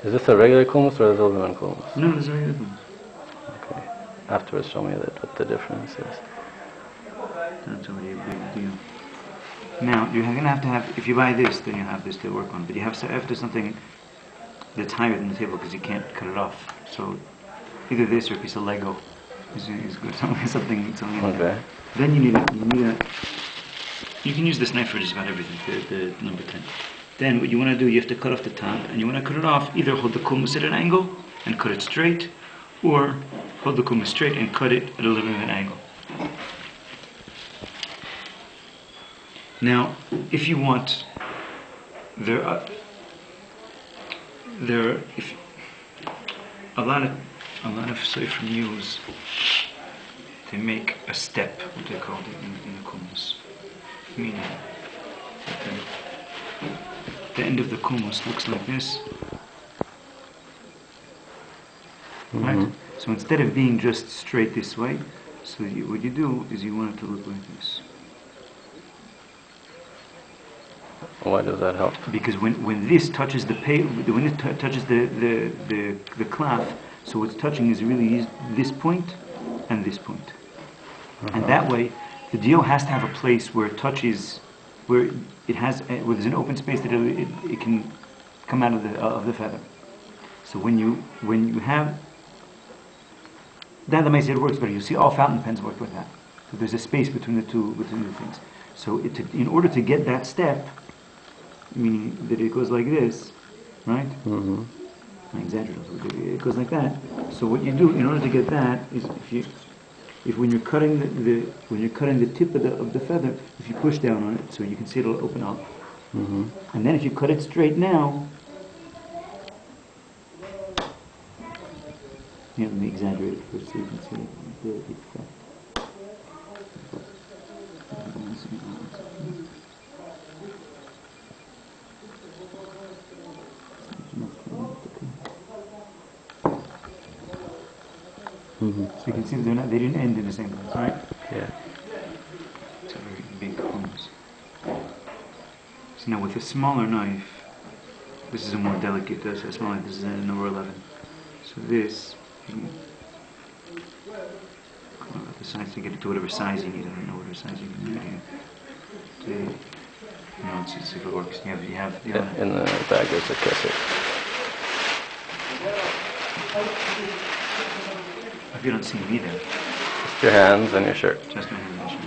Is this a regular kulmus or a Zilberman kulmus? No, it's a regular kulmus. Okay. Afterwards, show me what the difference is. That's already a big deal. Now, you're going to have, if you buy this, then you have this to work on. But you have to something that's higher than the table because you can't cut it off. So, either this or a piece of Lego is good. Something like that. Then you need a. You can use this knife for just about everything. The number 10. Then what you want to do, you have to cut off the top, and you want to cut it off. Either hold the kulmus at an angle and cut it straight, or hold the kulmus straight and cut it at a little bit of an angle. Now, if you want, there are if a lot of sefer use, they make a step, what they call it in the kulmus, meaning that the end of the kulmus looks like this, right? So instead of being just straight this way, so what you do is you want it to look like this. Why does that help? Because when this touches when it touches the cloth, so what's touching is really this point and this point. And that way, the deal has to have a place where it touches, where there's an open space that it can come out of the feather. So when you have that, the way it works better. You see, all fountain pens work with that. So there's a space between the two things. So in order to get that step, meaning that it goes like this, right? I exaggerate. It goes like that. So what you do in order to get that is if when you're cutting the tip of the feather, if you push down on it, so you can see it'll open up. And then if you cut it straight now, let me exaggerate it first so you can see the effect. So you can see they didn't end in the same place, right? Yeah. It's a very big kulmus. So now with a smaller knife, this is a more delicate, this is a number 11. So this, you can come out the size to get it to whatever size you need. I don't know whatever size you can need here. Let's see if it works. You have in the bag there's a cassette. If you don't see me there. Just your hands and your shirt. Just my hands and shirt.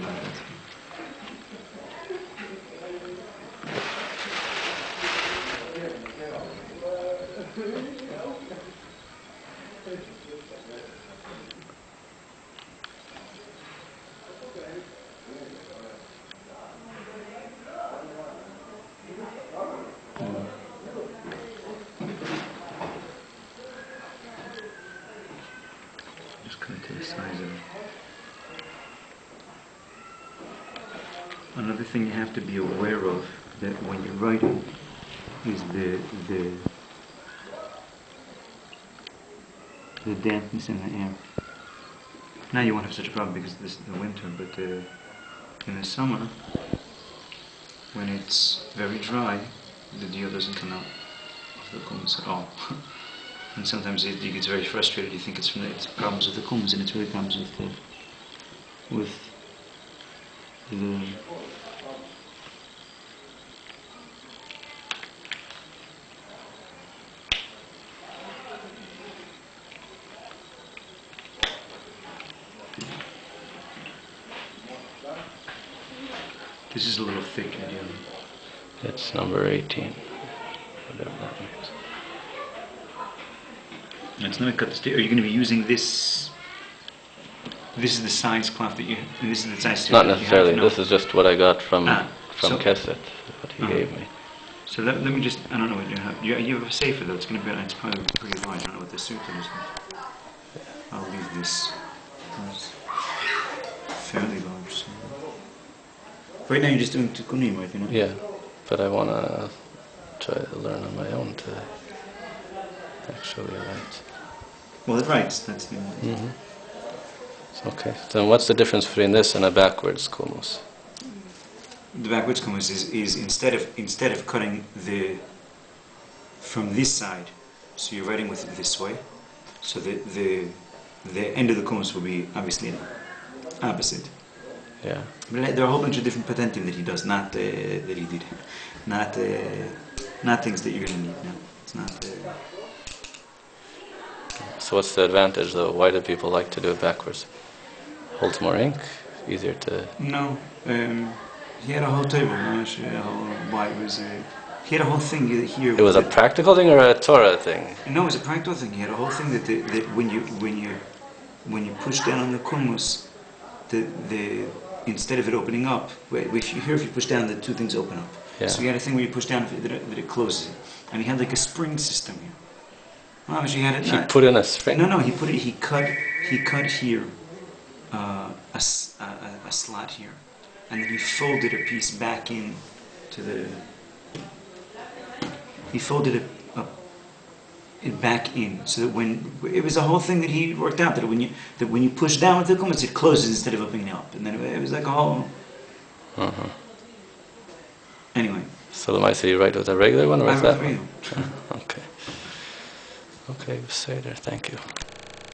Just cut it to the size of it. Another thing you have to be aware of that when you're writing is the dampness in the air. Now you won't have such a problem because this is the winter, but in the summer, when it's very dry, the deal doesn't come out of the kulmus at all. And sometimes you get very frustrated. You think it's problems with the kulmus, and it's really problems with the This is a little thick, ideally. It's number 18. Whatever that means. It's not cut the stick. Are you going to be using this? This is the size cloth that you. And this is the size. Not necessarily. This is just what I got from Kesset, what he gave me. So let me just. I don't know what you have. You have a safer though. It's going to be. It's probably pretty large. I don't know what the suit is. I'll leave this. It's fairly large. So. Right now you're just doing tikkunim, right? Yeah, but I want to try to learn on my own to actually write. Well, it writes. That's the. Okay. So what's the difference between this and a backwards kulmus? The backwards kulmus is instead of cutting from this side, So you're writing with it this way. So the end of the kulmus will be obviously opposite. Yeah. But there are a whole bunch of different patenting that he does, not that he did, not things that you're going to need. No, it's not. So what's the advantage though? Why do people like to do it backwards? Holds more ink, easier to... No, he had a whole table. I'm not sure why it was. He had a whole thing here. It was a practical thing or a Torah thing? No, it was a practical thing. He had a whole thing that when you push down on the kulmus, the instead of it opening up, if you push down, the two things open up. Yeah. So he had a thing where you push down that it closes it, and he had like a spring system here. Oh, he had it. He put in a spring? No, he put it. He cut here a slot here, and then he folded a piece back in to the. He folded it back in, so that when it was a whole thing that he worked out, that when you push down with the kulmus, it closes instead of opening up, and then it was like a whole. Anyway. So the mice you write with a regular one or with that one? Regular. Okay. Okay, Seder, thank you.